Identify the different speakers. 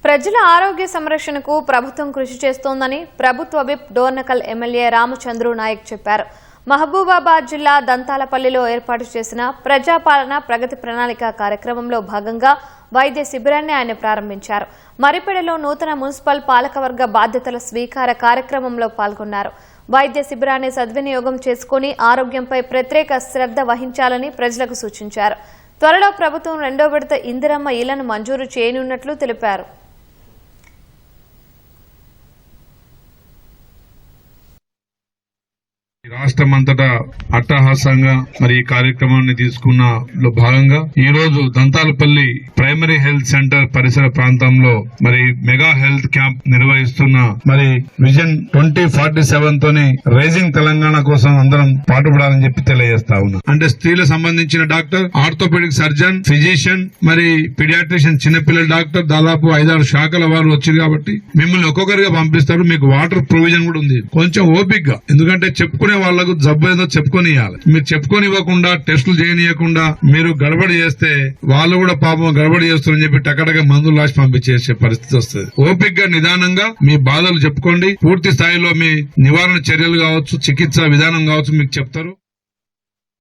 Speaker 1: ప్రజల ఆరోగ్య సంరక్షణకు ప్రభుత్వం కృషి చేస్తోందని ప్రభుత్వ విప్ డోర్నకల్ ఎమ్మెల్యే రామచంద్రు నాయక్ చెప్పారు. మహబూబాబాద్ జిల్లా దంతాలపల్లిలో ఏర్పాటు చేసిన ప్రజాపాలన ప్రగతి ప్రణాళిక కార్యక్రమంలో భాగంగా వైద్య శిబిరాన్ని ఆయన ప్రారంభించారు. మరిపెడలో నూతన మున్సిపల్ పాలకవర్గ బాధ్యతల స్వీకార కార్యక్రమంలో పాల్గొన్నారు. వైద్య శిబిరాన్ని సద్వినియోగం చేసుకుని ఆరోగ్యంపై ప్రత్యేక శ్రద్ధ వహించాలని ప్రజలకు సూచించారు. త్వరలో ప్రభుత్వం 2వ విడత ఇందిరమ్మ ఇళ్లను మంజూరు చేయనున్నట్లు తెలిపారు.
Speaker 2: రాష్ట్రమంతటా అట్టహాసంగా మరి ఈ కార్యక్రమాన్ని తీసుకున్న భాగంగా ఈ రోజు దంతాలపల్లి ప్రైమరీ హెల్త్ సెంటర్ పరిసర ప్రాంతంలో మరి మెగా హెల్త్ క్యాంప్ నిర్వహిస్తున్న మరి విజన్ 2047 తోని రైజింగ్ తెలంగాణ కోసం అందరం పాటుపడాలని చెప్పి తెలియజేస్తా ఉన్నా. అంటే స్త్రీలకు సంబంధించిన డాక్టర్, ఆర్థోపెడిక్ సర్జన్, ఫిజిషియన్, మరి పీడియాట్రిషియన్, చిన్నపిల్లల డాక్టర్, దాదాపు 5-6 శాఖల వారు వచ్చారు కాబట్టి మిమ్మల్ని ఒక్కొక్కరిగా పంపిస్తారు. మీకు వాటర్ ప్రొవిజన్ కూడా ఉంది. కొంచెం ఓపికగా, ఎందుకంటే చెప్పుకునే వాళ్లకు జబ్బు ఏదో చెప్పుకొని ఇవ్వాలి. మీరు చెప్పుకొని ఇవ్వకుండా, టెస్టులు చేయనీయకుండా మీరు గడబడి చేస్తే వాళ్ళు కూడా పాపం గడబడి చేస్తారని చెప్పి టకటగా మందులు రాసి పంపించేసే పరిస్థితి వస్తుంది. ఓపికగా నిదానంగా మీ బాధలు చెప్పుకోండి. పూర్తి స్థాయిలో మీ నివారణ చర్యలు కావచ్చు, చికిత్స విధానం కావచ్చు మీకు చెప్తారు.